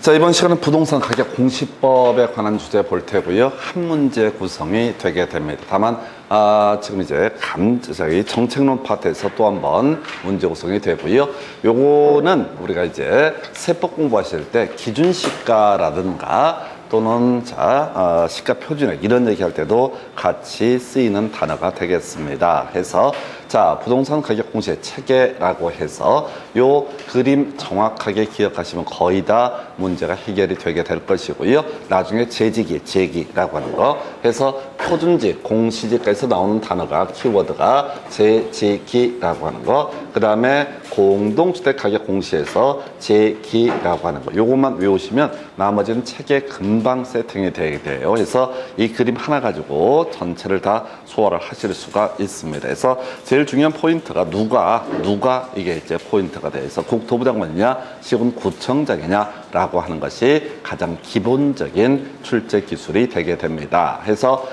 자, 이번 시간은 부동산 가격 공시법에 관한 주제 볼 테고요. 한 문제 구성이 되게 됩니다. 다만 지금 이제 저희 정책론 파트에서 또 한 번 문제 구성이 되고요. 요거는 우리가 이제 세법 공부하실 때 기준시가라든가 또는 시가 표준액 이런 얘기할 때도 같이 쓰이는 단어가 되겠습니다. 해서 부동산 가격 공시의 체계라고 해서 요 그림 정확하게 기억하시면 거의 다 문제가 해결이 되게 될 것이고요. 나중에 제기라고 하는 거 해서 표준지, 공시지가에서 나오는 단어가 키워드가 제기라고 하는 거, 그 다음에 공동주택 가격 공시에서 제기라고 하는 거, 요것만 외우시면 나머지는 책에 금방 세팅이 되게 돼요. 그래서 이 그림 하나 가지고 전체를 다 소화를 하실 수가 있습니다. 그래서 제일 중요한 포인트가 누가 이게 이제 포인트가 돼서 국토부 장관이냐 시군구청장이냐라고 하는 것이 가장 기본적인 출제 기술이 되게 됩니다. 해서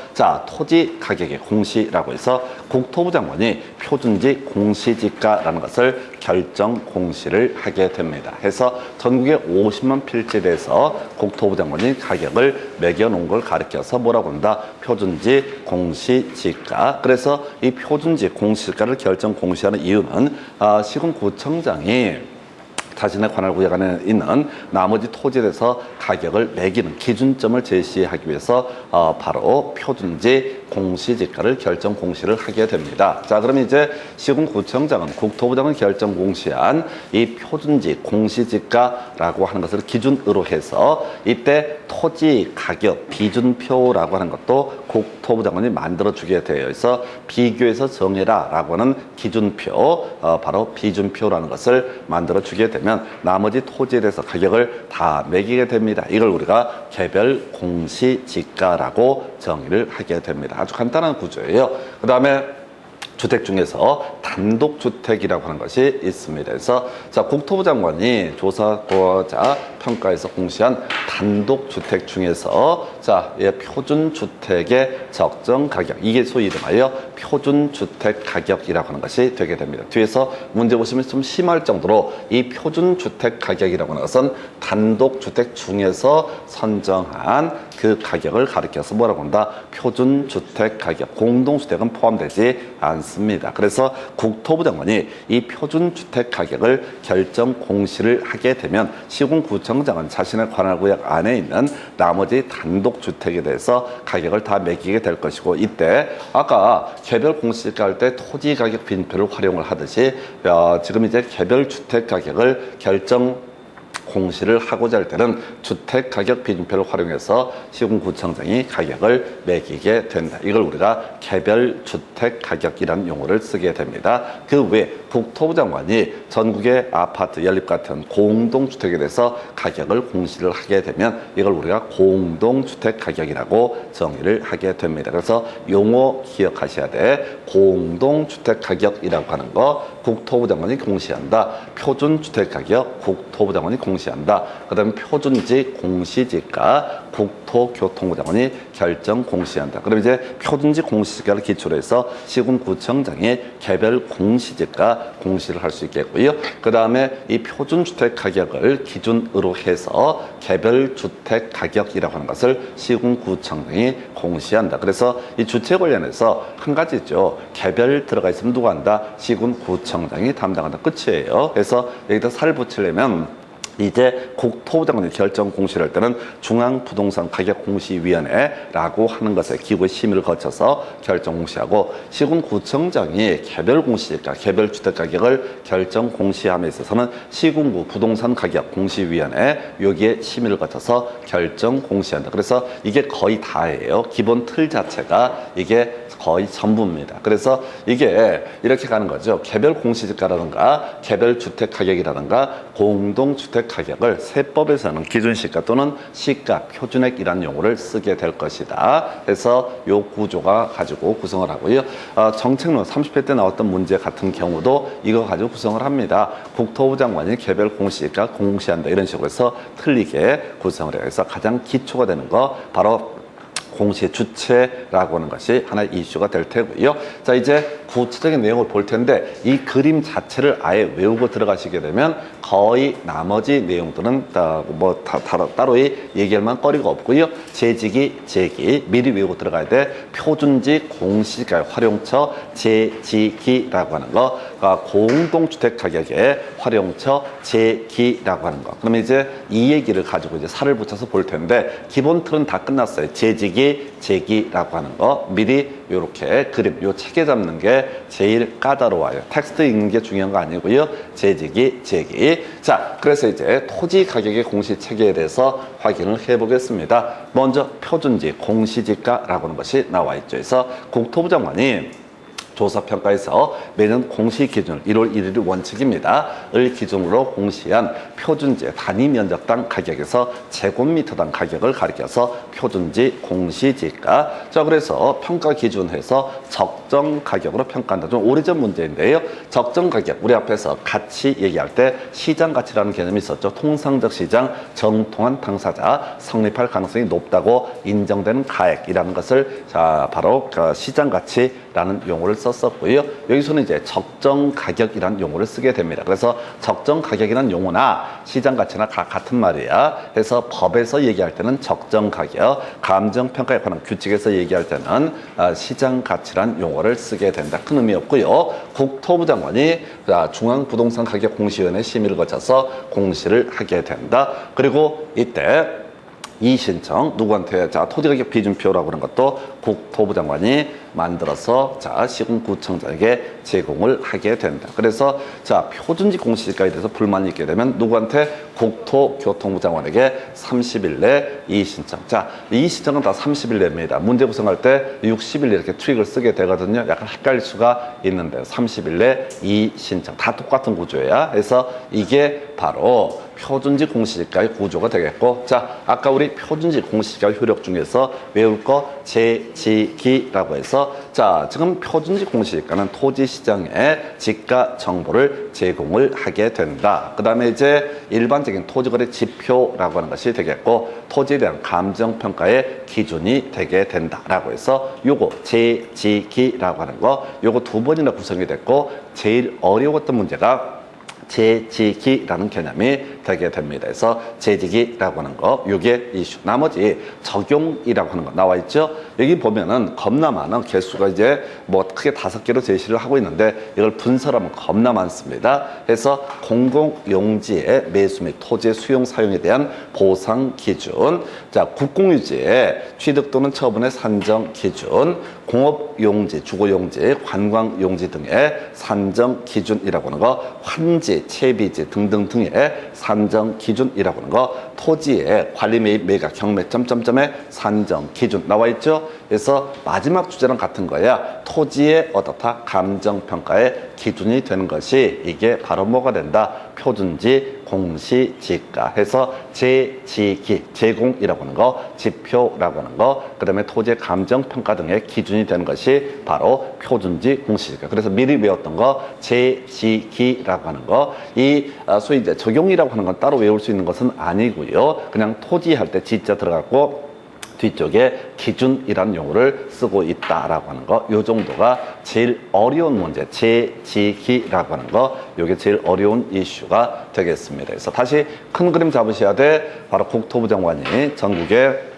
토지 가격의 공시라고 해서 국토부 장관이 표준지 공시지가라는 것을 결정 공시를 하게 됩니다. 해서 전국에 50만 필지에서 국토부 장관이 가격을 매겨놓은 걸 가리켜서 뭐라고 한다? 표준지 공시지가. 그래서 이 표준지 공시지가를 결정 공시하는 이유는 시군구청장이 자신의 관할구역 안에 있는 나머지 토지에 대해서 가격을 매기는 기준점을 제시하기 위해서 바로 표준지 공시지가를 결정 공시를 하게 됩니다. 그러면 이제 시군구청장은 국토부 장관 결정 공시한 이 표준지 공시지가라고 하는 것을 기준으로 해서 이때 토지 가격 비준표라고 하는 것도 국토부 장관이 만들어주게 되어 있어 비교해서 정해라라고 하는 기준표, 바로 비준표라는 것을 만들어주게 되면 나머지 토지에 대해서 가격을 다 매기게 됩니다. 이걸 우리가 개별 공시지가라고 정의를 하게 됩니다. 아주 간단한 구조예요. 그 다음에 주택 중에서 단독주택이라고 하는 것이 있습니다. 그래서 국토부 장관이 조사고자 평가에서 공시한 단독주택 중에서 표준주택의 적정 가격, 이게 소위 이름하여 표준주택 가격이라고 하는 것이 되게 됩니다. 뒤에서 문제 보시면 좀 심할 정도로 이 표준주택 가격이라고 하는 것은 단독주택 중에서 선정한 그 가격을 가리켜서 뭐라고 한다? 표준주택 가격, 공동주택은 포함되지 않습니다. 그래서 국토부 장관이 이 표준주택 가격을 결정 공시를 하게 되면 시군구청장은 자신의 관할구역 안에 있는 나머지 단독주택에 대해서 가격을 다 매기게 될 것이고, 이때 아까 개별 공시지가 할 때 토지 가격 빈표를 활용을 하듯이 지금 이제 개별 주택 가격을 결정 공시를 하고자 할 때는 주택가격 비준표를 활용해서 시군구청장이 가격을 매기게 된다. 이걸 우리가 개별주택가격이라는 용어를 쓰게 됩니다. 그 외에 국토부 장관이 전국의 아파트, 연립 같은 공동주택에 대해서 가격을 공시를 하게 되면 이걸 우리가 공동주택가격이라고 정의를 하게 됩니다. 그래서 용어 기억하셔야 돼. 공동주택가격이라고 하는 거 국토부 장관이 공시한다. 표준주택가격 국토부 장관이 공시한다. 그 다음에 표준지 공시지가 국토교통부 장관이 결정 공시한다. 그럼 이제 표준지 공시지가를 기초로 해서 시군구청장이 개별 공시지가 공시를 할 수 있겠고요. 그 다음에 이 표준주택 가격을 기준으로 해서 개별주택 가격이라고 하는 것을 시군구청장이 공시한다. 그래서 이 주택 관련해서 한 가지죠. 개별 들어가 있으면 누가 한다? 시군구청장이 담당한다. 끝이에요. 그래서 여기다 살을 붙이려면 이제 국토부 장관이 결정 공시를 할 때는 중앙부동산가격공시위원회라고 하는 것에 기구의 심의를 거쳐서 결정 공시하고, 시군구청장이 개별 공시지가, 개별주택 가격을 결정 공시함에 있어서는 시군구 부동산가격공시위원회 여기에 심의를 거쳐서 결정 공시한다. 그래서 이게 거의 다예요. 기본 틀 자체가 이게 거의 전부입니다. 그래서 이게 이렇게 가는 거죠. 개별 공시지가라든가 개별 주택 가격이라든가 공동주택 가격을 세법에서는 기준시가 또는 시가, 표준액이라는 용어를 쓰게 될 것이다. 그래서 요 구조가 가지고 구성을 하고요. 정책론 30회 때 나왔던 문제 같은 경우도 이거 가지고 구성을 합니다. 국토부 장관이 개별 공시지가 공시한다. 이런 식으로 해서 틀리게 구성을 해요. 그래서 가장 기초가 되는 거 바로 공시 주체라고 하는 것이 하나의 이슈가 될 테고요. 자, 이제 구체적인 내용을 볼 텐데 이 그림 자체를 아예 외우고 들어가시게 되면 거의 나머지 내용들은 따로 얘기할 만한 거리가 없고요. 재지기, 재기 미리 외우고 들어가야 돼. 표준지, 공시지가 활용처, 재지기라고 하는 거, 공동주택 가격의 활용처, 재기라고 하는 거. 그러면 이제 이 얘기를 가지고 이제 살을 붙여서 볼 텐데 기본 틀은 다 끝났어요. 재지기, 재기라고 하는 거 미리 이렇게 그림, 요 체계 잡는 게 제일 까다로워요. 텍스트 읽는 게 중요한 거 아니고요. 재지기, 재기. 자, 그래서 이제 토지 가격의 공시 체계에 대해서 확인을 해보겠습니다. 먼저 표준지, 공시지가라고 하는 것이 나와 있죠. 그래서 국토부장관이 조사평가에서 매년 공시 기준 1월 1일이 원칙입니다. 을 기준으로 공시한 표준지 단위 면적당 가격에서 제곱미터당 가격을 가리켜서 표준지 공시지가. 자, 그래서 평가 기준해서 적정 가격으로 평가한다. 좀 오래전 문제인데요. 적정 가격, 우리 앞에서 가치 얘기할 때 시장 가치라는 개념이 있었죠. 통상적 시장, 정통한 당사자, 성립할 가능성이 높다고 인정되는 가액이라는 것을 자, 바로 그 시장 가치라는 용어를 썼었고요. 여기서는 이제 적정 가격이라는 용어를 쓰게 됩니다. 그래서 적정 가격이라는 용어나 시장 가치나 같은 말이야. 그래서 법에서 얘기할 때는 적정 가격, 감정평가에 관한 규칙에서 얘기할 때는 시장 가치란 용어를 쓰게 된다. 큰 의미 없고요. 국토부 장관이 중앙부동산가격공시위원회 심의를 거쳐서 공시를 하게 된다. 그리고 이때 이 신청 누구한테 토지가격 비준표라고 하는 것도 국토부 장관이 만들어서 시군구청장에게 제공을 하게 된다. 그래서 표준지 공시지가에 대해서 불만이 있게 되면 누구한테 국토교통부 장관에게 30일 내 이 신청. 이 신청은 다 30일 내입니다. 문제 구성할 때 60일 이렇게 트릭을 쓰게 되거든요. 약간 헷갈릴 수가 있는데 30일 내 이 신청 다 똑같은 구조야. 그래서 이게 바로 표준지 공시지가의 구조가 되겠고, 아까 우리 표준지 공시지가 효력 중에서 외울 거 재지기라고 해서 지금 표준지 공시지가는 토지시장의 지가 정보를 제공을 하게 된다. 그 다음에 이제 일반적인 토지거래 지표라고 하는 것이 되겠고, 토지에 대한 감정평가의 기준이 되게 된다라고 해서 요거 재지기라고 하는 거, 요거 두 번이나 구성이 됐고, 제일 어려웠던 문제가 재지기라는 개념이 되게 됩니다. 그래서 재지기라고 하는 거, 요게 이슈. 나머지 적용이라고 하는 거 나와 있죠. 여기 보면은 겁나 많은 개수가 이제 크게 5개로 제시를 하고 있는데 이걸 분설하면 겁나 많습니다. 그래서 공공용지의 매수 및 토지의 수용 사용에 대한 보상 기준, 국공유지의 취득 또는 처분의 산정 기준, 공업용지, 주거용지, 관광용지 등의 산정 기준이라고 하는 거, 환지, 채비지 등등등의 산정 기준이라고 하는 거, 토지의 관리 매입 매각 경매 점점점의 산정 기준 나와 있죠. 그래서 마지막 주제랑 같은 거야. 토지의 어떻다 감정평가의 기준이 되는 것이 이게 바로 뭐가 된다. 표준지 공시지가 해서 재지기, 제공이라고 하는 거, 지표라고 하는 거, 그 다음에 토지의 감정평가 등의 기준이 되는 것이 바로 표준지 공시지가. 그래서 미리 외웠던 거 재지기라고 하는 거, 이 소위 이제 적용이라고 하는 건 따로 외울 수 있는 것은 아니고요. 그냥 토지 할 때 지자 들어갔고 뒤쪽에 기준이라는 용어를 쓰고 있다라고 하는 거, 요 정도가 제일 어려운 문제, 재지기라고 하는 거, 요게 제일 어려운 이슈가 되겠습니다. 그래서 다시 큰 그림 잡으셔야 돼. 바로 국토부 장관이 전국에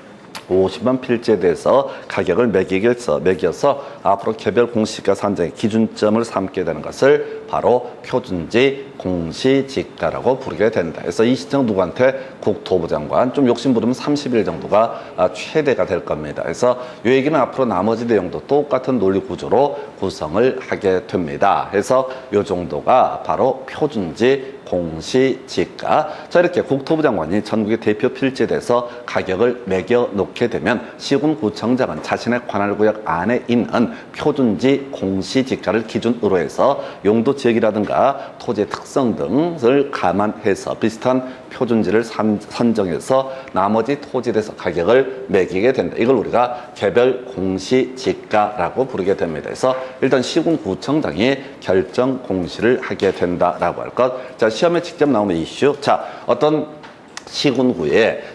50만 필지에 대해서 가격을 매겨서 앞으로 개별 공시지가 산정의 기준점을 삼게 되는 것을 바로 표준지 공시지가라고 부르게 된다. 그래서 이 시청 누구한테? 국토부 장관. 좀 욕심 부리면 30일 정도가 최대가 될 겁니다. 그래서 이 얘기는 앞으로 나머지 내용도 똑같은 논리 구조로 구성을 하게 됩니다. 그래서 이 정도가 바로 표준지 공시지가. 이렇게 국토부 장관이 전국의 대표 필지에 대해서 가격을 매겨 놓게 되면 시군구청장은 자신의 관할구역 안에 있는 표준지 공시지가를 기준으로 해서 용도 지역이라든가 토지의 특성 등을 감안해서 비슷한 표준지를 선정해서 나머지 토지에 대해서 가격을 매기게 된다. 이걸 우리가 개별 공시지가라고 부르게 됩니다. 그래서 일단 시군구청장이 결정 공시를 하게 된다라고 할 것. 시험에 직접 나오는 이슈. 어떤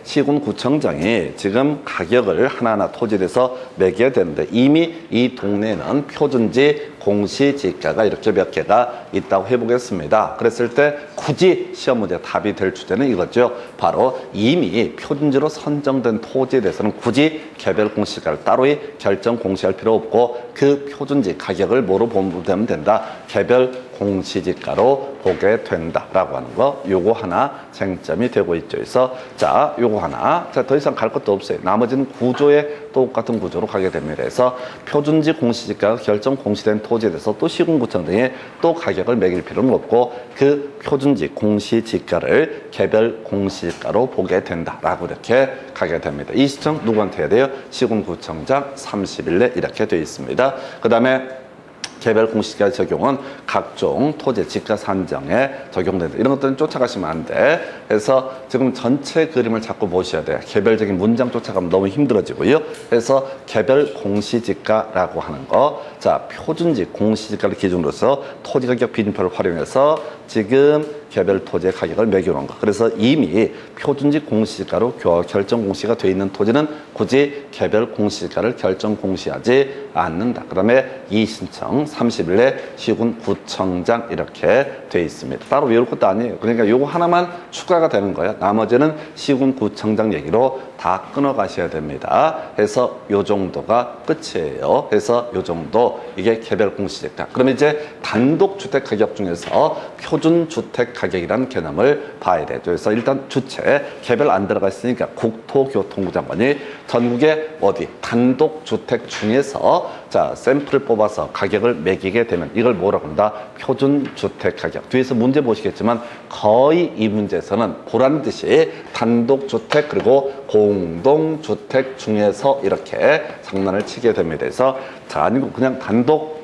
시군구청장이 지금 가격을 하나하나 토지에서 매겨야 되는데 이미 이 동네는 표준지 공시지가가 이렇게 몇 개가 있다고 해보겠습니다. 그랬을 때 굳이 시험 문제 답이 될 주제는 이거죠. 바로 이미 표준지로 선정된 토지에 대해서는 굳이 개별 공시가를 따로 결정 공시할 필요 없고 그 표준지 가격을 뭐로 보면 된다? 개별 공시지가로 보게 된다라고 하는 거, 요거 하나 쟁점이 되고 있죠. 그래서 자, 요거 하나, 자, 더 이상 갈 것도 없어요. 나머지는 구조에 똑같은 구조로 가게 됩니다. 그래서 표준지 공시지가가 결정 공시된 토지에 대해서 또 시군구청 등에 또 가격을 매길 필요는 없고 그 표준지 공시지가를 개별 공시지가로 보게 된다라고 이렇게 가게 됩니다. 이 시청 누구한테 해야 돼요? 시군구청장 30일 내 이렇게 되어 있습니다. 그 다음에 개별 공시지가 적용은 각종 토지 지가 산정에 적용된다. 이런 것들은 쫓아가시면 안 돼. 그래서 지금 전체 그림을 자꾸 보셔야 돼요. 개별적인 문장 쫓아가면 너무 힘들어지고요. 그래서 개별 공시지가라고 하는 거, 자, 표준지 공시지가를 기준으로서 토지 가격 비준표를 활용해서 지금 개별 토지의 가격을 매겨놓은 거. 그래서 이미 표준지 공시지가로 결정 공시가 돼 있는 토지는 굳이 개별 공시지가를 결정 공시하지 않는다. 그 다음에 이 신청 30일 내 시군구청장 이렇게 돼 있습니다. 따로 외울 것도 아니에요. 그러니까 요거 하나만 추가가 되는 거예요. 나머지는 시군구청장 얘기로 다 끊어 가셔야 됩니다. 해서 요 정도가 끝이에요. 해서 요 정도 이게 개별 공시지가. 그러면 이제 단독주택 가격 중에서 표준주택 가격이라는 개념을 봐야 되죠. 그래서 일단 주체 개별 안 들어가 있으니까 국토교통부 장관이 전국의 어디 단독주택 중에서 자, 샘플을 뽑아서 가격을 매기게 되면 이걸 뭐라고 한다? 표준주택 가격. 뒤에서 문제 보시겠지만 거의 이 문제에서는 보란 듯이 단독주택 그리고 공동주택 중에서 이렇게 장난을 치게 됩니다. 그래서 자, 아니고 그냥 단독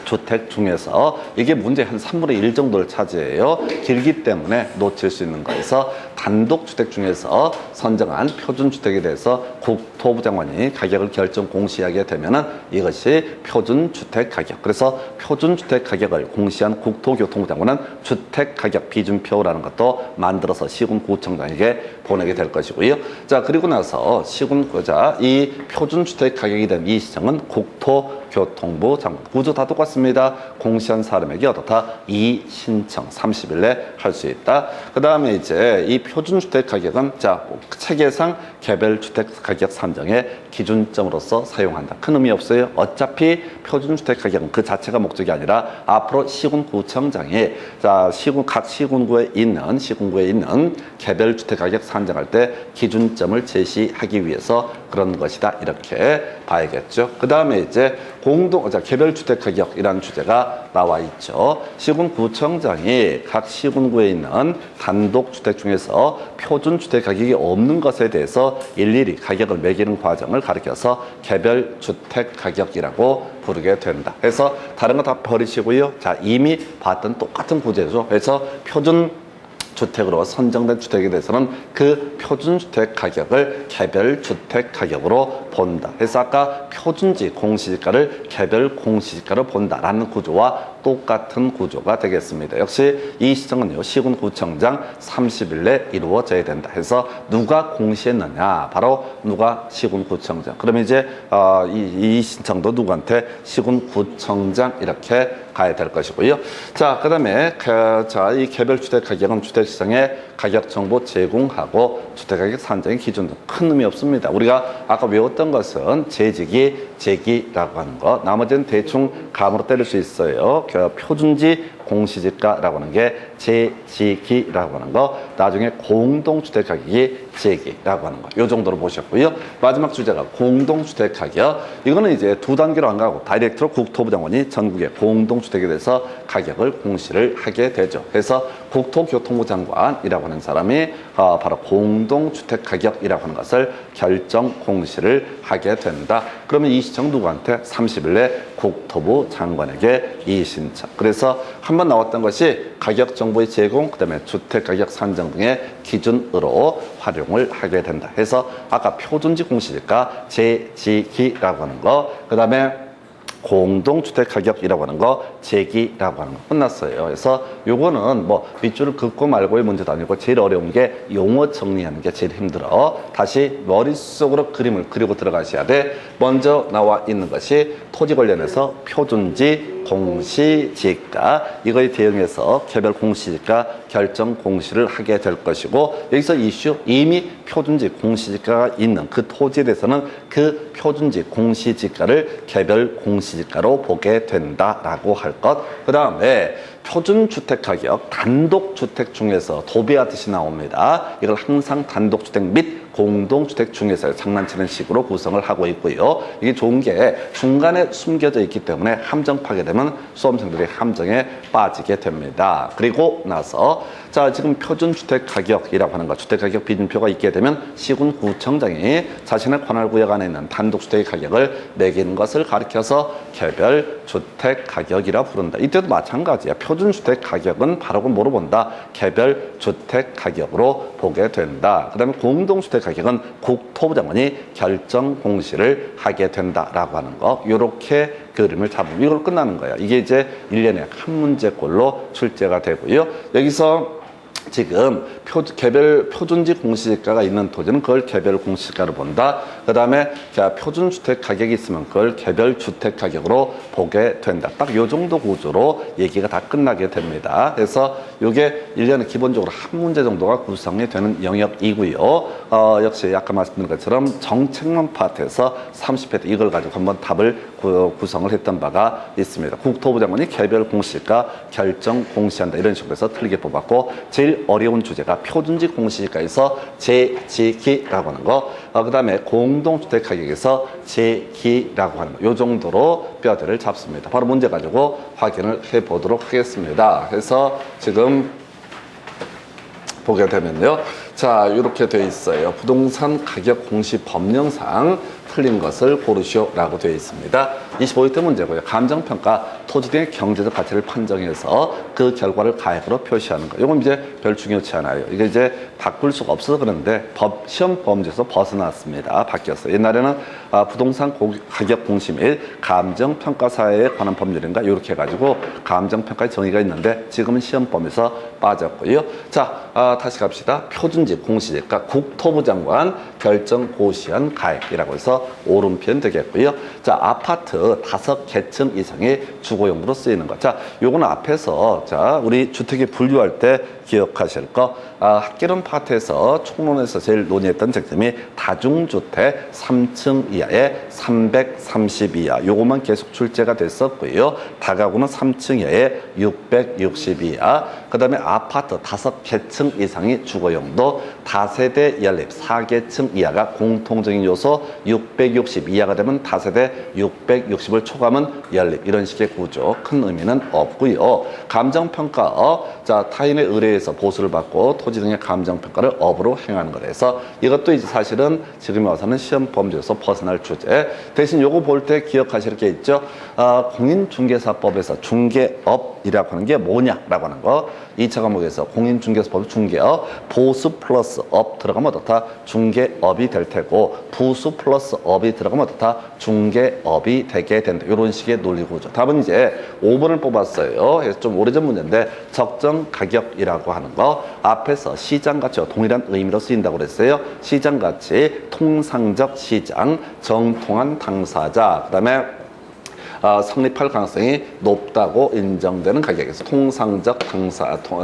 주택 중에서 이게 문제 한 3분의 1 정도를 차지해요. 길기 때문에 놓칠 수 있는 거에서 단독주택 중에서 선정한 표준주택에 대해서 국토부 장관이 가격을 결정 공시하게 되면은 이것이 표준주택 가격. 그래서 표준주택 가격을 공시한 국토교통부 장관은 주택가격 비준표라는 것도 만들어서 시군구청장에게 보내게 될 것이고요. 자, 그리고 나서 시군구자 이 표준주택 가격이 된 이 시청은 국토교통부 장관. 구조 다 똑같습니다. 공시한 사람에게 어떻다? 이 신청 30일 내 할 수 있다. 그 다음에 이제 이 표준주택 가격은 자, 체계상 개별주택 가격 산정의 기준점으로서 사용한다. 큰 의미 없어요. 어차피 표준주택 가격은 그 자체가 목적이 아니라 앞으로 시군구청장이 자, 각 시군구에 있는 개별주택 가격 산정할 때 기준점을 제시하기 위해서 그런 것이다. 이렇게 봐야겠죠. 그 다음에 이제 개별주택 가격이라는 주제가 나와 있죠. 시군구청장이 각 시군구에 있는 단독주택 중에서 표준주택 가격이 없는 것에 대해서 일일이 가격을 매기는 과정을 가리켜서 개별주택 가격이라고 부르게 된다. 그래서 다른 거 다 버리시고요. 자, 이미 봤던 똑같은 구제죠. 그래서 주택으로 선정된 주택에 대해서는 그 표준주택 가격을 개별주택 가격으로 본다. 그래서 아까 표준지 공시지가를 개별 공시지가로 본다라는 구조와 똑같은 구조가 되겠습니다. 역시 이 시청은요, 시군구청장 30일 내 이루어져야 된다. 해서 누가 공시했느냐? 바로 누가 시군구청장. 그러면 이제 이 신청도 누구한테? 시군구청장 이렇게 가야 될 것이고요. 자, 그 다음에 이 개별주택 가격은 주택시장에 가격 정보 제공하고 주택가격 산정의 기준 등 큰 의미 없습니다. 우리가 아까 외웠던 것은 재지기, 재기라고 하는 것. 나머지는 대충 감으로 때릴 수 있어요. 표준지 공시지가라고 하는 게 재지기라고 하는 거, 나중에 공동주택 가격이 재기라고 하는 거, 요 정도로 보셨고요. 마지막 주제가 공동주택 가격. 이거는 이제 두 단계로 안 가고 다이렉트로 국토부 장관이 전국의 공동주택에 대해서 가격을 공시를 하게 되죠. 그래서 국토교통부 장관이라고 하는 사람이 바로 공동주택 가격이라고 하는 것을 결정 공시를 하게 된다. 그러면 이 신청 누구한테? 30일 내 국토부 장관에게 이 신청. 그래서 한번 나왔던 것이 가격 정보의 제공, 그 다음에 주택가격 산정 등의 기준으로 활용을 하게 된다. 해서 아까 표준지 공시지가 재지기라고 하는 거, 그 다음에 공동주택 가격이라고 하는 거, 재기라고 하는 거 끝났어요. 그래서 요거는 뭐 밑줄을 긋고 말고의 문제도 아니고 제일 어려운 게 용어 정리하는 게 제일 힘들어. 다시 머릿속으로 그림을 그리고 들어가셔야 돼. 먼저 나와 있는 것이 토지 관련해서 표준지, 공시지가, 이거에 대응해서 개별 공시지가 결정 공시를 하게 될 것이고, 여기서 이슈, 이미 표준지 공시지가가 있는 그 토지에 대해서는 그 표준지 공시지가를 개별 공시지가로 보게 된다라고 할 것. 그 다음에 표준주택가격, 단독주택 중에서 도배하듯이 나옵니다. 이걸 항상 단독주택 및 공동주택 중에서 장난치는 식으로 구성을 하고 있고요. 이게 좋은 게 중간에 숨겨져 있기 때문에 함정 파게 되면 수험생들이 함정에 빠지게 됩니다. 그리고 나서 자, 지금 표준주택 가격이라고 하는 거, 주택가격 비준표가 있게 되면 시군구청장이 자신의 관할구역 안에 있는 단독주택의 가격을 매기는 것을 가리켜서 개별주택가격이라 부른다. 이때도 마찬가지야. 표준주택 가격은 바로 뭐로 본다? 개별주택가격으로 보게 된다. 그 다음에 공동주택 가격은 국토부 장관이 결정 공시를 하게 된다라고 하는 거. 요렇게 그림을 잡으면 이걸 끝나는 거야. 이게 이제 1년에 한 문제꼴로 출제가 되고요. 여기서 지금 개별 표준지 공시지가가 있는 토지는 그걸 개별 공시지가로 본다. 그 다음에 표준주택 가격이 있으면 그걸 개별 주택 가격으로 보게 된다. 딱 요 정도 구조로 얘기가 다 끝나게 됩니다. 그래서 이게 1년에 기본적으로 한 문제 정도가 구성이 되는 영역이고요. 역시 아까 말씀드린 것처럼 정책론 파트에서 30회 때 이걸 가지고 한번 답을 구성을 했던 바가 있습니다. 국토부 장관이 개별 공시지가 결정 공시한다. 이런 식으로 해서 틀리게 뽑았고, 제일 어려운 주제가 표준지 공시지가에서 재지기라고 하는 거, 그 다음에 공동주택 가격에서 재기라고 하는 거, 요 정도로 뼈대를 잡습니다. 바로 문제 가지고 확인을 해 보도록 하겠습니다. 그래서 지금 보게 되면요. 자, 이렇게 돼 있어요. 부동산 가격 공시 법령상 틀린 것을 고르시오라고 되어 있습니다. 25회 때 문제고요. 감정평가, 토지 등의 경제적 가치를 판정해서 그 결과를 가액으로 표시하는 거. 이건 이제 별 중요치 않아요. 이게 이제 바꿀 수가 없어서 그런데 시험 범죄에서 벗어났습니다. 바뀌었어요. 옛날에는 부동산 가격 공시 및 감정평가 사회에 관한 법률인가 이렇게 해가지고 감정평가의 정의가 있는데 지금은 시험 범위에서 빠졌고요. 자, 다시 갑시다. 표준지 공시지가 국토부 장관 결정 고시한 가액이라고 해서 오른편 되겠고요. 자, 아파트 5개층 이상의 주거용으로 쓰이는 것. 자, 요거는 앞에서 자, 우리 주택이 분류할 때 기억하실 거. 학계론 파트에서 총론에서 제일 논의했던 쟁점이 다중주택 3층 이하에 330 이하. 요것만 계속 출제가 됐었고요. 다가구는 3층 이하에 660 이하. 그 다음에 아파트 5개층 이상의 주거용도 다세대 연립 4개층 이하가 공통적인 요소 660 이하가 되면 다세대 660을 초과하면 연립. 이런 식의 구조. 큰 의미는 없고요. 감정평가, 자, 타인의 의뢰에서 보수를 받고 토지 등의 감정평가를 업으로 행하는 거라서 이것도 이제 사실은 지금 와서는 시험 범죄에서 벗어날 주제. 대신 요거 볼 때 기억하실 게 있죠. 공인중개사법에서 중개업이라고 하는 게 뭐냐라고 하는 거. 2차 과목에서 공인중개사법 중개업, 보수 플러스 업 들어가면 어떻다? 중개업이 될 테고, 부수 플러스 업이 들어가면 어떻다? 중개업이 되게 된다. 이런 식의 논리구조. 답은 이제 5번을 뽑았어요. 그래서 좀 오래전 문제인데, 적정 가격이라고 하는 거 앞에서 시장가치와 동일한 의미로 쓰인다고 그랬어요. 시장가치, 통상적 시장, 정통한 당사자, 그 다음에 성립할 가능성이 높다고 인정되는 가격에서 통상적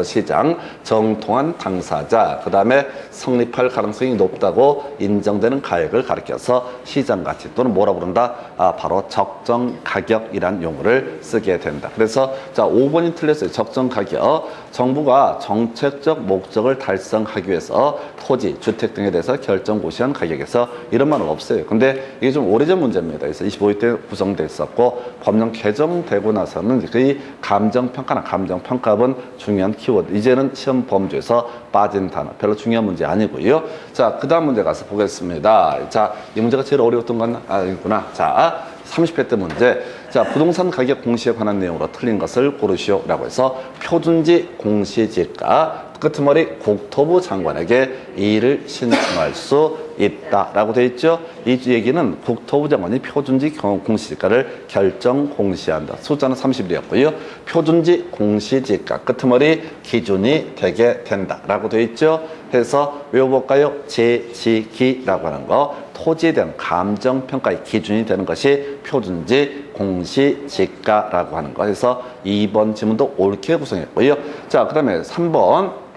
시장, 정통한 당사자, 그 다음에 성립할 가능성이 높다고 인정되는 가격을 가리켜서 시장가치 또는 뭐라고 부른다? 바로 적정가격이란 용어를 쓰게 된다. 그래서 자, 5번이 틀렸어요. 적정가격. 정부가 정책적 목적을 달성하기 위해서 토지, 주택 등에 대해서 결정 고시한 가격에서 이런 말은 없어요. 근데 이게 좀 오래전 문제입니다. 그래서 25회 때 구성됐었고, 법령 개정되고 나서는 거의 감정평가나 감정평가업은 중요한 키워드. 이제는 시험 범주에서 빠진 단어. 별로 중요한 문제 아니고요. 자, 그 다음 문제 가서 보겠습니다. 자, 이 문제가 제일 어려웠던 건 아니구나. 자, 30회 때 문제. 자, 부동산 가격 공시에 관한 내용으로 틀린 것을 고르시오라고 해서 표준지 공시지가 끄트머리 국토부 장관에게 이의를 신청할 수 있다라고 되어 있죠. 이 얘기는 국토부 장관이 표준지 공시지가를 결정 공시한다. 숫자는 30일이었고요. 표준지 공시지가 끄트머리 기준이 되게 된다라고 되어 있죠. 해서 외워볼까요? 제지기라고 하는 거, 토지에 대한 감정평가의 기준이 되는 것이 표준지 공시지가라고 하는 거. 해서 2번 지문도 옳게 구성했고요. 자, 그 다음에 3번.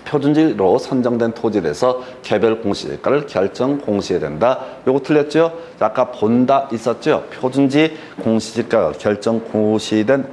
표준지로 선정된 토지에 대해서 개별 공시지가를 결정 공시해야 된다. 요거 틀렸죠? 아까 본다 있었죠? 표준지 공시지가가 결정 공시된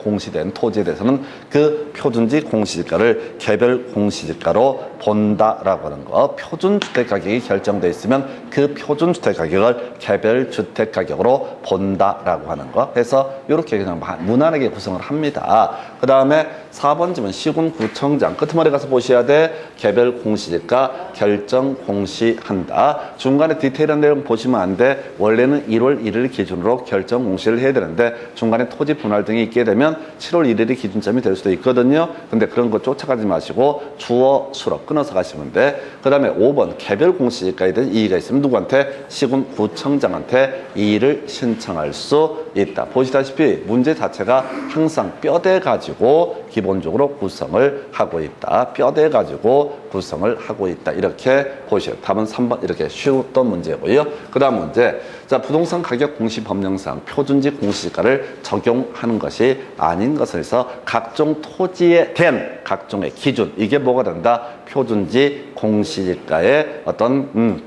토지에 대해서는 그 표준지 공시지가를 개별 공시지가로 본다라고 하는 거. 표준주택 가격이 결정돼 있으면 그 표준주택 가격을 개별 주택 가격으로 본다라고 하는 거. 해서 이렇게 그냥 무난하게 구성을 합니다. 그 다음에 4번 지문 시군구청장 끄트머리 가서 보셔야 돼. 개별 공시지가 결정 공시한다. 중간에 디테일한 내용 보시면 안 돼. 원래는 1월 1일 기준으로 결정 공시를 해야 되는데 중간에 토지 분할 등이 있게 되면 7월 1일이 기준점이 될 수도 있거든요. 근데 그런 거 쫓아가지 마시고 주어 수로 끊어서 가시면 돼. 그 다음에 5번 개별 공시지가에 대한 이의가 있으면 누구한테? 시군구청장한테 이의를 신청할 수 있다. 보시다시피 문제 자체가 항상 뼈대 가지고 기본적으로 구성을 하고 있다. 뼈대 가지고 구성을 하고 있다. 이렇게 보셔요. 답은 3번 이렇게 쉬웠던 문제고요. 그 다음 문제. 자, 부동산 가격 공시 법령상 표준지 공시지가를 적용하는 것이 아닌 것을 해서 각종 토지에 대한 각종의 기준, 이게 뭐가 된다? 표준지 공시지가의 어떤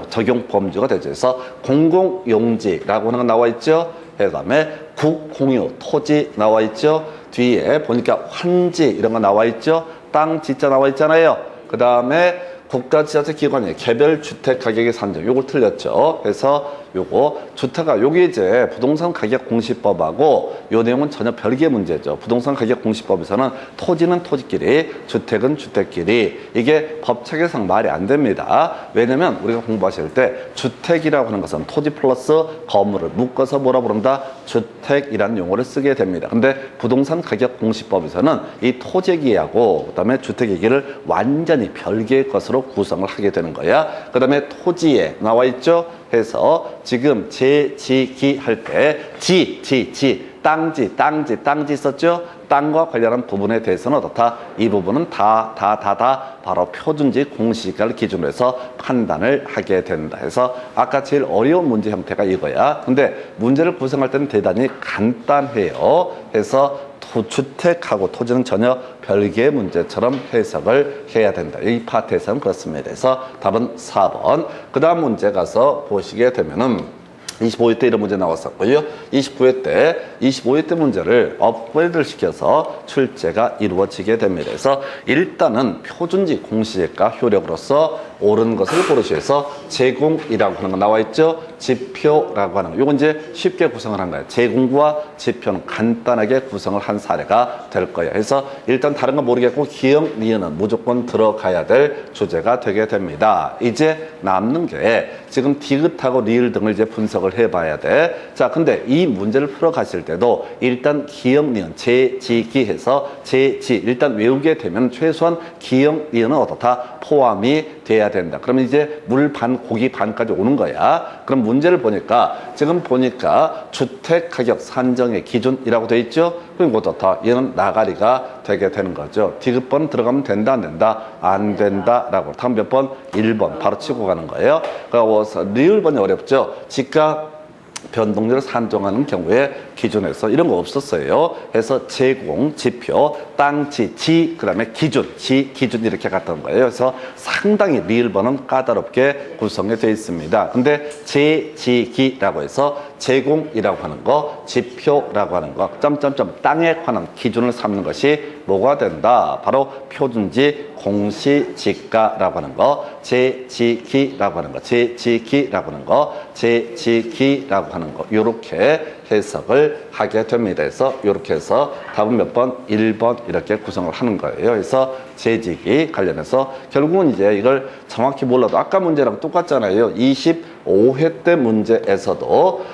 적용 범주가 되죠. 그래서 공공용지라고 하는 거 나와 있죠. 그 다음에 국공유 토지 나와 있죠. 뒤에 보니까 환지 이런 거 나와 있죠. 땅 지자 나와 있잖아요. 그 다음에 국가지자체 기관이 개별 주택 가격의 산정, 요걸 틀렸죠. 그래서 요거 주택가 요게 이제 부동산 가격 공시법하고 요 내용은 전혀 별개의 문제죠. 부동산 가격 공시법에서는 토지는 토지끼리, 주택은 주택끼리, 이게 법체계상 말이 안 됩니다. 왜냐면 우리가 공부하실 때 주택이라고 하는 것은 토지 플러스 건물을 묶어서 뭐라 부른다? 주택이라는 용어를 쓰게 됩니다. 근데 부동산 가격 공시법에서는 이 토지기하고 그다음에 주택기기를 완전히 별개의 것으로 구성을 하게 되는 거야. 그다음에 토지에 나와 있죠. 해서 지금 제지기 할 때 땅지 있었죠? 땅과 관련한 부분에 대해서는 어떻다? 이 부분은 다 바로 표준지 공시지가를 기준으로 해서 판단을 하게 된다. 해서 아까 제일 어려운 문제 형태가 이거야. 근데 문제를 구성할 때는 대단히 간단해요. 해서 주택하고 토지는 전혀 별개의 문제처럼 해석을 해야 된다. 이 파트에서는 그렇습니다. 그래서 답은 4번. 그 다음 문제 가서 보시게 되면은 25회 때 이런 문제 나왔었고요. 25회 때 문제를 업그레이드를 시켜서 출제가 이루어지게 됩니다. 그래서 일단은 표준지 공시지가 효력으로서 옳은 것을 고르셔서 제공이라고 하는 거 나와 있죠. 지표라고 하는 거. 요건 이제 쉽게 구성을 한 거예요. 제공과 지표는 간단하게 구성을 한 사례가 될 거예요. 그래서 일단 다른 건 모르겠고 기역, 니은은 무조건 들어가야 될 주제가 되게 됩니다. 이제 남는 게 지금 디귿하고 리을 등을 이제 분석을 해봐야 돼. 자, 근데 이 문제를 풀어가실 때도 일단 기역, 니은, 제지기 해서 일단 외우게 되면 최소한 기역, 니은은 어떻다? 포함이 돼야 된다. 그러면 이제 물 반, 고기 반까지 오는 거야. 그럼 문제를 보니까 지금 보니까 주택 가격 산정의 기준이라고 돼 있죠. 그럼 어떻다? 얘는 나가리가 되게 되는 거죠. 디귿번 들어가면 된다, 안 된다? 안 된다라고. 다음 몇 번? 1번. 바로 치고 가는 거예요. 그래서 리을번이 어렵죠. 지가 변동률을 산정하는 경우에 기준에서 이런 거 없었어요. 해서 제공, 지표, 땅지, 그 다음에 기준 이렇게 갔던 거예요. 그래서 상당히 리을번은 까다롭게 구성이 되어 있습니다. 근데 제지기라고 해서 제공이라고 하는 거, 지표라고 하는 거, 땅에 관한 기준을 삼는 것이 뭐가 된다? 바로 표준지 공시지가라고 하는 거, 제지기라고 하는 거, 제지기라고 하는 거, 요렇게 해석을 하게 됩니다. 그래서 이렇게 해서 답은 몇 번? 1번 이렇게 구성을 하는 거예요. 그래서 재직이 관련해서 결국은 이제 이걸 정확히 몰라도 아까 문제랑 똑같잖아요. 25회 때 문제에서도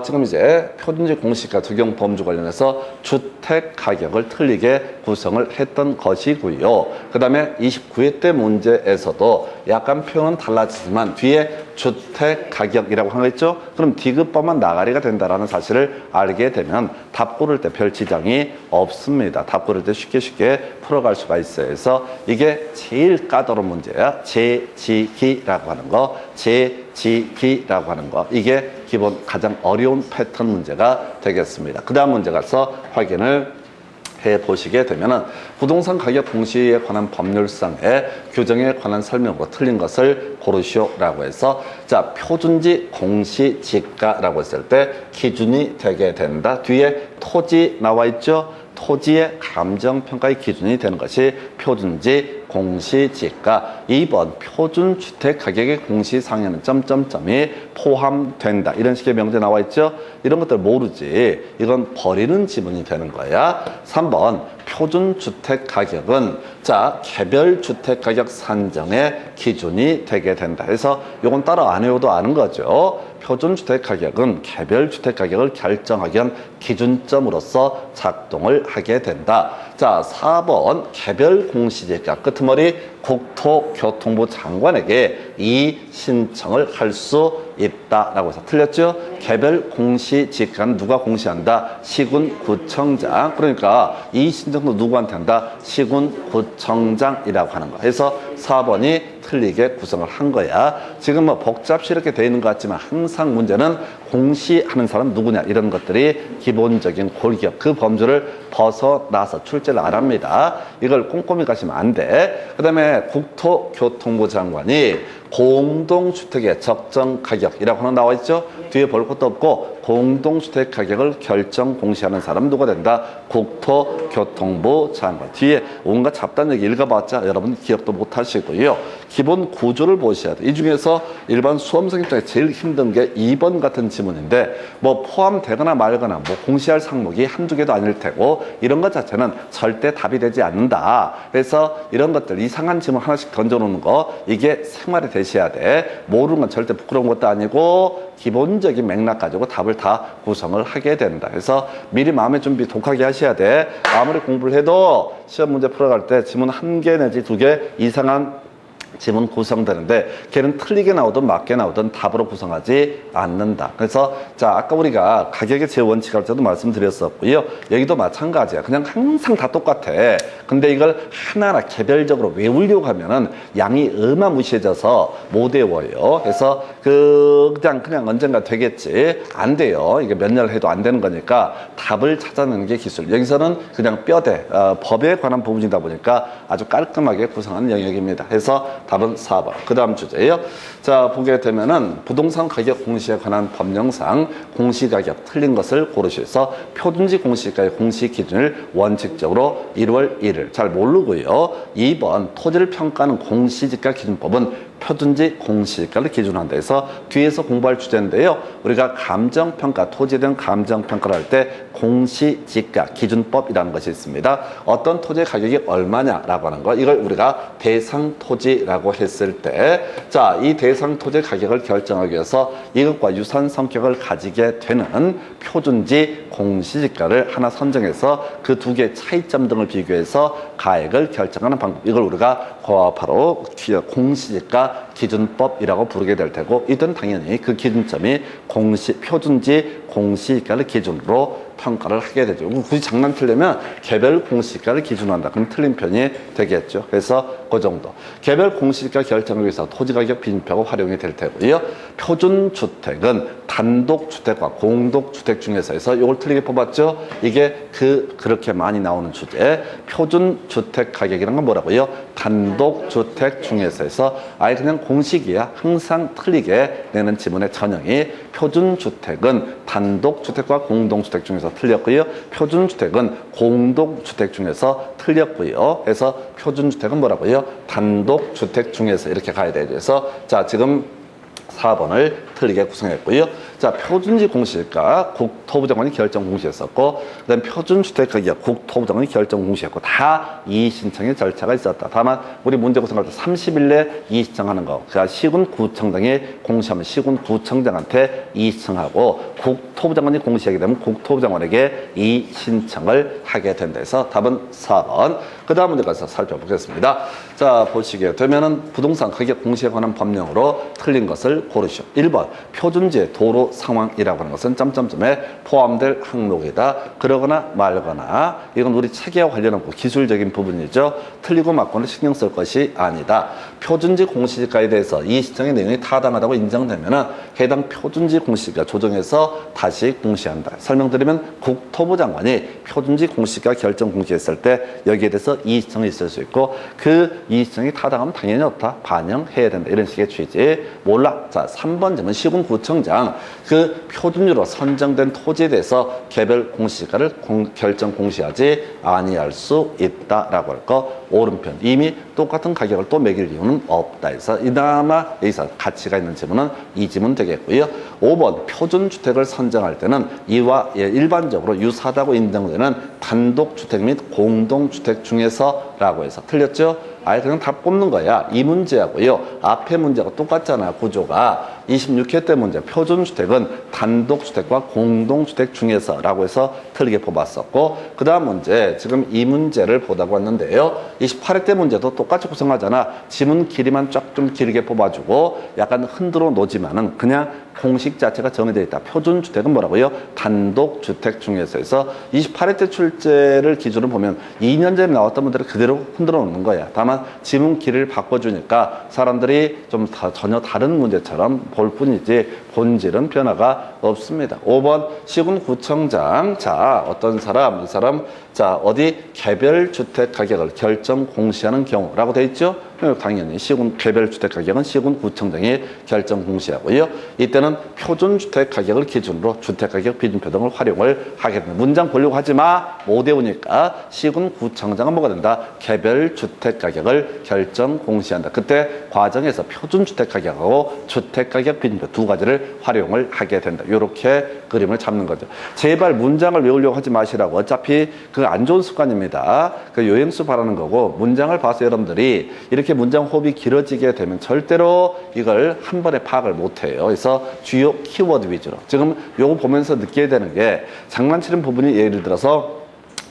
지금 이제 표준지 공시가 적용 범주 관련해서 주택 가격을 틀리게 구성을 했던 것이고요. 그 다음에 29회 때 문제에서도 약간 표현은 달라지지만 뒤에 주택 가격이라고 하는 거 있죠? 그럼 디귿번만 나가리가 된다라는 사실을 알게 되면 답 고를 때 별 지장이 없습니다. 답 고를 때 쉽게 풀어갈 수가 있어요. 그래서 이게 제일 까다로운 문제야. 재지기라고 하는 거, 재지기라고 하는 거. 이게 기본 가장 어려운 패턴 문제가 되겠습니다. 그 다음 문제 가서 확인을 해보시게 되면은 부동산 가격 공시에 관한 법률상의 규정에 관한 설명으로 틀린 것을 고르시오라고 해서 자 표준지 공시지가라고 했을 때 기준이 되게 된다. 뒤에 토지 나와 있죠. 토지의 감정평가의 기준이 되는 것이 표준지 공시지가. 2번 표준주택가격의 공시상에는 점점점이 포함된다. 이런 식의 명제 나와 있죠. 이런 것들 모르지. 이건 버리는 지문이 되는 거야. 3번 표준주택가격은 자 개별주택가격 산정의 기준이 되게 된다. 그래서 이건 따로 안 외워도 아는 거죠. 표준주택가격은 개별주택가격을 결정하기 위한 기준점으로서 작동을 하게 된다. 자, 4번 개별공시지가 끄트머리 국토교통부 장관에게 이 신청을 할 수 있다라고 해서 틀렸죠? 개별공시지가는 누가 공시한다? 시군구청장. 그러니까 이 신청도 누구한테 한다? 시군구청장이라고 하는 거. 그래서 4번이 틀리게 구성을 한 거야. 지금 뭐 복잡시 이렇게 돼 있는 것 같지만 항상 문제는 공시하는 사람 누구냐 이런 것들이 기본적인 골기업 그 범주를 벗어나서 출제를 안 합니다. 이걸 꼼꼼히 가시면 안 돼. 그 다음에 국토교통부 장관이 공동주택의 적정 가격이라고 하나 나와 있죠. 뒤에 볼 것도 없고 공동주택 가격을 결정 공시하는 사람 누가 된다? 국토교통부 장관. 뒤에 온갖 잡다한 얘기 읽어봤자 여러분 기억도 못 하시고요. 기본 구조를 보셔야 돼. 이 중에서 일반 수험생 입장에 제일 힘든 게 2번 같은 지문인데 뭐 포함되거나 말거나 뭐 공시할 항목이 한두 개도 아닐 테고 이런 것 자체는 절대 답이 되지 않는다. 그래서 이런 것들 이상한 지문 하나씩 던져놓는 거 이게 생활에 되셔야 돼. 모르는 건 절대 부끄러운 것도 아니고 기본적인 맥락 가지고 답을 다 구성을 하게 된다. 그래서 미리 마음의 준비 독하게 하셔야 돼. 아무리 공부를 해도 시험 문제 풀어갈 때 지문 1개 내지 2개 이상한 지문 구성되는데 걔는 틀리게 나오든 맞게 나오든 답으로 구성하지 않는다. 그래서 자 아까 우리가 가격의 제원칙 할 때도 말씀드렸었고요. 여기도 마찬가지야. 그냥 항상 다 똑같아. 근데 이걸 하나하나 개별적으로 외우려고 하면은 양이 어마무시해져서 못 외워요. 그래서 그냥 언젠가 되겠지. 안 돼요. 이게 몇 년을 해도 안 되는 거니까 답을 찾아내는 게 기술. 여기서는 그냥 뼈대 법에 관한 부분이다 보니까 아주 깔끔하게 구성한 영역입니다. 그래서 답은 4번. 그 다음 주제예요. 자, 보게 되면은 부동산 가격 공시에 관한 법령상 공시가격 틀린 것을 고르셔서 표준지 공시가의 공시 기준을 원칙적으로 1월 1일 잘 모르고요. 2번 토지를 평가하는 공시지가 기준법은 표준지 공시가를 기준으로 한다 해서 뒤에서 공부할 주제인데요. 우리가 감정평가, 토지에 대한 감정평가를 할 때 공시지가 기준법이라는 것이 있습니다. 어떤 토지의 가격이 얼마냐라고 하는 거 이걸 우리가 대상토지라고 했을 때 자, 이 대상토지의 가격을 결정하기 위해서 이것과 유사한 성격을 가지게 되는 표준지 공시지가를 하나 선정해서 그 두 개의 차이점 등을 비교해서 가액을 결정하는 방법 이걸 우리가 바로 공시지가 기준법이라고 부르게 될 테고 이든 당연히 그 기준점이 표준지 공시지가를 기준으로 평가를 하게 되죠. 굳이 장난치려면 개별 공시지가를 기준으로 한다. 그럼 틀린 편이 되겠죠. 그래서 그 정도. 개별 공시지가 결정을 위해서 토지가격 비준표가 활용이 될 테고요. 표준주택은 단독주택과 공동주택 중에서 이걸 틀리게 뽑았죠. 이게 그렇게 많이 나오는 주제. 표준주택 가격이란 건 뭐라고요? 단독주택 중에서 아예 그냥 공식이야. 항상 틀리게 내는 지문의 전형이 표준주택은 단독주택과 공동주택 중에서 틀렸고요. 표준주택은 공동주택 중에서 틀렸고요. 그래서 표준주택은 뭐라고요? 단독주택 중에서 이렇게 가야 되죠. 그래서 자 지금 4번을 틀리게 구성했고요. 자, 표준지 공시지가 국토부 장관이 결정 공시했었고, 그다음 표준주택 가격 국토부 장관이 결정 공시했고, 다 이의 신청의 절차가 있었다. 다만 우리 문제 구성할 때 30일 내 이의 신청하는 거, 그러니까 시군구청장이 공시하면 시군구청장한테 이의 신청하고, 국토부 장관이 공시하게 되면 국토부 장관에게 이의 신청을 하게 된다 해서 답은 4번. 그 다음 문제 가서 살펴보겠습니다. 자, 보시게 되면은 부동산 가격 공시에 관한 법령으로 틀린 것을 고르시오. 1번 표준지의 도로 상황이라고 하는 것은 점점점에 포함될 항목이다. 그러거나 말거나, 이건 우리 체계와 관련한 기술적인 부분이죠. 틀리고 맞고는 신경 쓸 것이 아니다. 표준지 공시지가에 대해서 이 시청의 내용이 타당하다고 인정되면은 해당 표준지 공시지가 조정해서 다시 공시한다. 설명드리면 국토부 장관이 표준지 공시지가 결정 공시했을 때 여기에 대해서 이 시청이 있을 수 있고, 그 이 시청이 타당하면 당연히 없다. 반영해야 된다. 이런 식의 취지. 몰라. 자, 3번 질문 시군구청장 그 표준지로 선정된 토지에 대해서 개별 공시지가를 결정 공시하지 아니할 수 있다라고 할 거. 오른편. 이미 똑같은 가격을 또 매길 이유는 없다 해서 이나마 여기서 가치가 있는 질문은 이 질문 되겠고요. 5번 표준주택을 선정할 때는 이와 일반적으로 유사하다고 인정되는 단독주택 및 공동주택 중에서라고 해서 틀렸죠? 아예 그냥 다 뽑는 거야. 이 문제하고요. 앞에 문제가 똑같잖아, 구조가. 26회 때 문제, 표준주택은 단독주택과 공동주택 중에서라고 해서 틀리게 뽑았었고, 그 다음 문제, 지금 이 문제를 보다고 왔는데요. 28회 때 문제도 똑같이 구성하잖아. 지문 길이만 쫙 좀 길게 뽑아주고, 약간 흔들어 놓지만은 그냥 공식 자체가 정해져 있다. 표준주택은 뭐라고요? 단독주택 중에서 해서 28회 때 출제를 기준으로 보면 2년 전에 나왔던 분들을 그대로 흔들어 놓는 거야. 다만 지문 길이를 바꿔주니까 사람들이 좀 전혀 다른 문제처럼 볼 뿐이지 본질은 변화가 없습니다. 5번 시군구청장. 자, 어떤 사람, 이 사람, 자, 어디 개별주택 가격을 결정 공시하는 경우라고 돼 있죠? 당연히 개별주택 가격은 시군구청장이 결정 공시하고요. 이때는 표준주택 가격을 기준으로 주택가격 비준표 등을 활용을 하게 됩니다. 문장 보려고 하지 마. 못 외우니까 시군구청장은 뭐가 된다? 개별주택 가격을 결정 공시한다. 그때 과정에서 표준주택 가격하고 주택가격 비준표 두 가지를 활용을 하게 된다. 이렇게 그림을 잡는 거죠. 제발 문장을 외우려고 하지 마시라고. 어차피 그 안 좋은 습관입니다. 그 요행수 바라는 거고, 문장을 봐서 여러분들이 이렇게 문장 호흡이 길어지게 되면 절대로 이걸 한 번에 파악을 못해요. 그래서 주요 키워드 위주로. 지금 요거 보면서 느껴야 되는 게, 장난치는 부분이 예를 들어서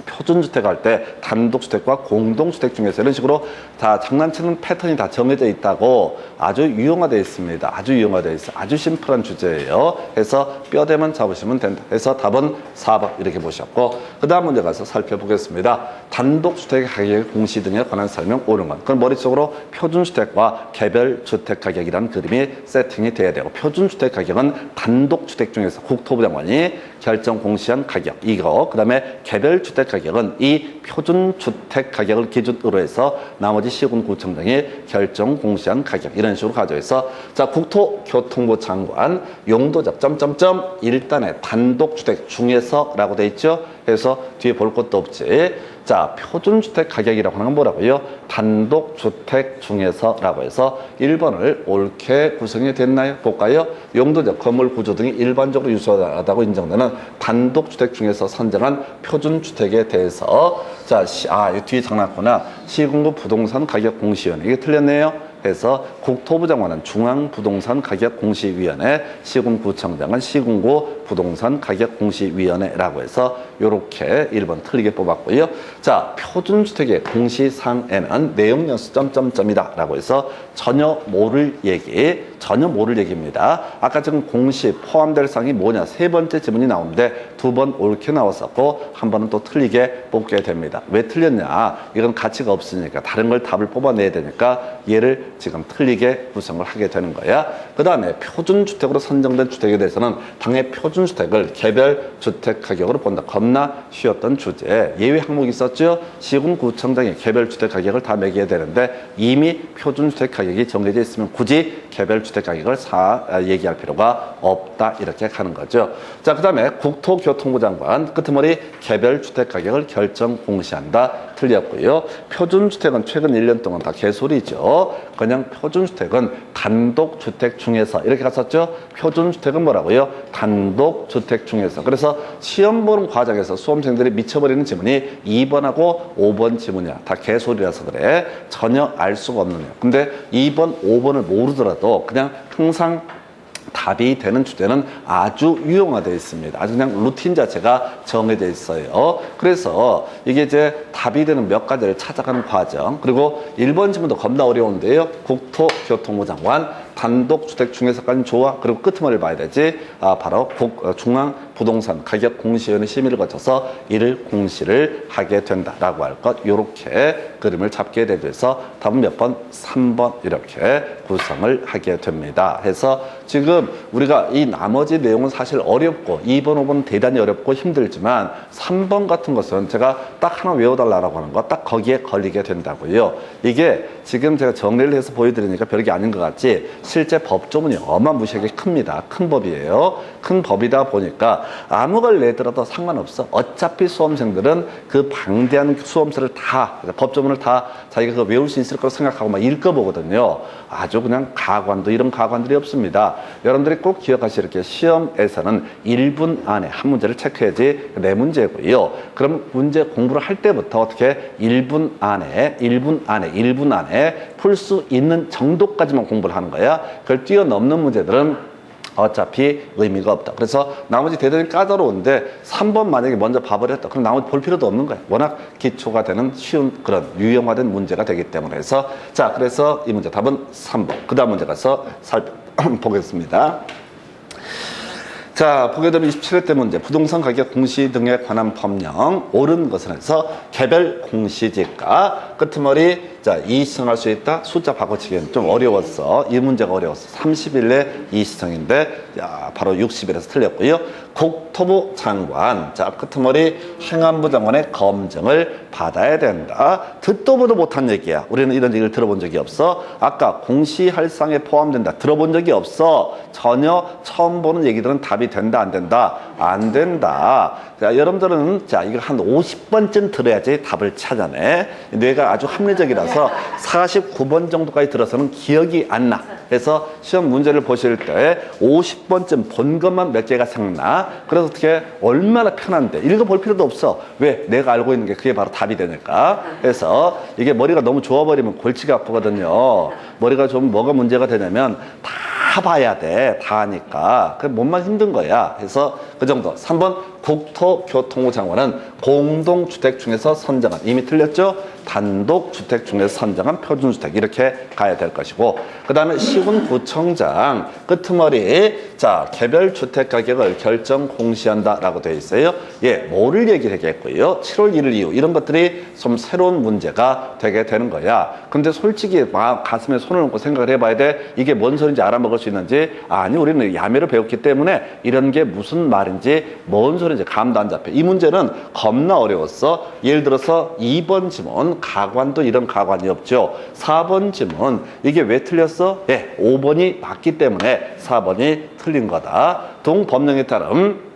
표준주택 할 때 단독주택과 공동주택 중에서 이런 식으로 다 장난치는 패턴이 다 정해져 있다고 아주 유용화되어 있습니다. 아주 유용화되어 있어요. 아주 심플한 주제예요. 그래서 뼈대만 잡으시면 된다. 그래서 답은 4번 이렇게 보셨고, 그 다음 문제 가서 살펴보겠습니다. 단독주택 가격 공시 등에 관한 설명 옳은 것. 그럼 머릿속으로 표준주택과 개별주택 가격이라는 그림이 세팅이 돼야 되고, 표준주택 가격은 단독주택 중에서 국토부 장관이 결정 공시한 가격 이거, 그 다음에 개별주택 가격은 이 표준주택 가격을 기준으로 해서 나머지 시군구청장이 결정 공시한 가격, 이런 식으로 가져서, 자, 국토교통부 장관 용도적 점점점 1단에 단독주택 중에서라고 돼 있죠. 그래서 뒤에 볼 것도 없지. 자, 표준주택 가격이라고 하는 건 뭐라고요? 단독주택 중에서라고 해서 1번을 옳게 구성이 됐나요? 볼까요? 용도적 건물 구조 등이 일반적으로 유사하다고 인정되는 단독주택 중에서 선정한 표준주택에 대해서, 자, 이 뒤에 장난구나. 시군구 부동산 가격 공시위원회. 이게 틀렸네요. 그래서 국토부 장관은 중앙부동산 가격공시위원회, 시군구청장은 시군구 부동산 가격공시위원회라고 해서 이렇게 1번 틀리게 뽑았고요. 자, 표준주택의 공시상에는 내용 연수 점점점이다 라고 해서 전혀 모를 얘기입니다. 아까 지금 공시 포함될 사항이 뭐냐, 세 번째 지문이 나오는데 두 번 옳게 나왔었고 한 번은 또 틀리게 뽑게 됩니다. 왜 틀렸냐? 이건 가치가 없으니까 다른 걸 답을 뽑아내야 되니까 얘를 지금 틀리게 구성을 하게 되는 거야. 그 다음에 표준주택으로 선정된 주택에 대해서는 당의 표준주택을 개별주택 가격으로 본다. 겁나 쉬웠던 주제. 예외 항목이 있었죠. 시군구청장이 개별주택 가격을 다 매겨야 되는데 이미 표준주택 가격이 정해져 있으면 굳이 개별주택 가격을 얘기할 필요가 없다. 이렇게 가는 거죠. 자, 그 다음에 국토교통부 장관 끄트머리 개별주택 가격을 결정 공시한다. 틀렸고요. 표준주택은 최근 1년 동안 다 개소리죠. 그냥 표준주택은 단독주택 중에서 이렇게 갔었죠. 표준주택은 뭐라고요? 단독주택 중에서. 그래서 시험 보는 과정에서 수험생들이 미쳐버리는 지문이 2번하고 5번 지문이야. 다 개소리라서 그래. 전혀 알 수가 없는 거예요. 근데 2번, 5번을 모르더라도 그냥 항상 답이 되는 주제는 아주 유용화되어 있습니다. 아주 그냥 루틴 자체가 정해져 있어요. 그래서 이게 이제 답이 되는 몇 가지를 찾아가는 과정. 그리고 1번 지문도 겁나 어려운데요. 국토교통부 장관 단독주택 중에서까지 좋아. 그리고 끄트머리를 봐야 되지. 바로 중앙부동산가격공시위원회 심의를 거쳐서 이를 공시를 하게 된다라고 할 것. 요렇게 그림을 잡게 돼서 답은 몇 번? 3번 이렇게 구성을 하게 됩니다. 해서 지금 우리가 이 나머지 내용은 사실 어렵고 2번, 5번 대단히 어렵고 힘들지만 3번 같은 것은 제가 딱 하나 외워달라고 하는 거 딱 거기에 걸리게 된다고요. 이게 지금 제가 정리를 해서 보여드리니까 별게 아닌 것 같지 실제 법조문이 어마무시하게 큽니다. 큰 법이에요. 큰 법이다 보니까 아무 걸 내더라도 상관없어. 어차피 수험생들은 그 방대한 수험서를 다 법조문을 다 자기가 그 외울 수 있을 거라고 생각하고 막 읽어보거든요. 아주 그냥 가관도 이런 가관들이 없습니다. 여러분들이 꼭 기억하시길 이렇게 시험에서는 1분 안에 한 문제를 체크해야지 네 문제고요. 그럼 문제 공부를 할 때부터 어떻게 1분 안에 풀 수 있는 정도까지만 공부를 하는 거야. 그걸 뛰어넘는 문제들은 어차피 의미가 없다. 그래서 나머지 대단히 까다로운데 3번 만약에 먼저 봐을 했다. 그럼 나머지 볼 필요도 없는 거야. 워낙 기초가 되는 쉬운 그런 유형화된 문제가 되기 때문에 해서 자, 그래서 이 문제 답은 3번. 그 다음 문제 가서 살펴보겠습니다. 자, 보게 되면 27회 문제. 부동산 가격 공시 등에 관한 법령. 옳은 것은 해서 개별 공시지가 끄트머리 자, 이시청할 수 있다. 숫자 바꿔치기는 좀 어려웠어. 이 문제가 어려웠어. 30일 내 이시청인데 바로 60일에서 틀렸고요. 국토부 장관, 자, 끄트머리 행안부 장관의 검증을 받아야 된다. 듣도 보도 못한 얘기야. 우리는 이런 얘기를 들어본 적이 없어. 아까 공시할상에 포함된다. 들어본 적이 없어. 전혀 처음 보는 얘기들은 답이 된다, 안 된다? 안 된다. 자, 여러분들은 자, 이거 한 50번쯤 들어야지 답을 찾아내. 뇌가 아주 합리적이라서 49번 정도까지 들어서는 기억이 안 나. 그래서 시험 문제를 보실 때 50번쯤 본 것만 몇 개가 생각나. 그래서 어떻게 얼마나 편한데 읽어볼 필요도 없어. 왜? 내가 알고 있는 게 그게 바로 답이 되니까. 그래서 이게 머리가 너무 좋아버리면 골치가 아프거든요. 머리가 좀 뭐가 문제가 되냐면 다 봐야 돼. 다 하니까. 그 몸만 힘든 거야. 그래서 그 정도. 3번 국토교통부 장관은 공동주택 중에서 선정한, 이미 틀렸죠? 단독주택 중에서 선정한 표준주택 이렇게 가야 될 것이고, 그 다음에 시군구청장 끄트머리 자, 개별주택 가격을 결정 공시한다라고 되어 있어요. 예, 뭐를 얘기를 하겠고요. 7월 1일 이후 이런 것들이 좀 새로운 문제가 되게 되는 거야. 근데 솔직히 가슴에 손을 얹고 생각을 해봐야 돼. 이게 뭔 소리인지 알아먹을 수 있는지. 아니, 우리는 야매로 배웠기 때문에 이런 게 무슨 말인지 뭔 소리인지 감도 안 잡혀. 이 문제는 겁나 어려웠어. 예를 들어서 2번 지문 가관도 이런 가관이 없죠. 4번 지문 이게 왜 틀렸어? 예, 5번이 맞기 때문에 4번이 틀린 거다. 동법령에 따른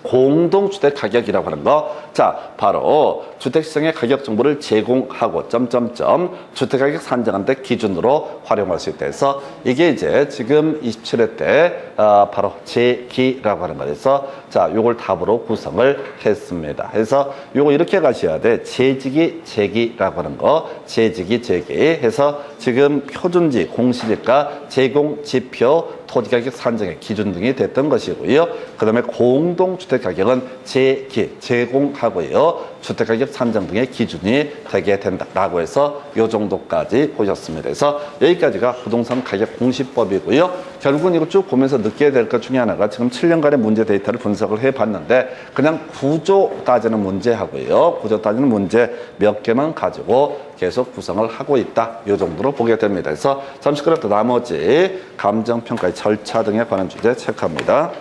공동주택 가격이라고 하는 거. 자, 바로 주택시장의 가격 정보를 제공하고 주택가격 산정하는 데 기준으로 활용할 수 있다 해서 이게 이제 지금 27회 때 바로 제기라고 하는 거에서 자, 요걸 답으로 구성을 했습니다. 그래서 요거 이렇게 가셔야 돼. 재지기, 제기라고 하는 거. 재지기, 제기 해서 지금 표준지, 공시지가, 제공, 지표, 토지가격 산정의 기준 등이 됐던 것이고요. 그 다음에 공동주택가격은 제기, 제공하고요. 주택가격 산정 등의 기준이 되게 된다라고 해서 요 정도까지 보셨습니다. 그래서 여기까지가 부동산 가격 공시법이고요. 결국은 이거 쭉 보면서 느껴야 될 것 중에 하나가 지금 7년간의 문제 데이터를 분석을 해봤는데 그냥 구조 따지는 문제하고요. 구조 따지는 문제 몇 개만 가지고 계속 구성을 하고 있다. 이 정도로 보게 됩니다. 그래서 잠시 그렇다 나머지 감정평가의 절차 등에 관한 주제 체크합니다.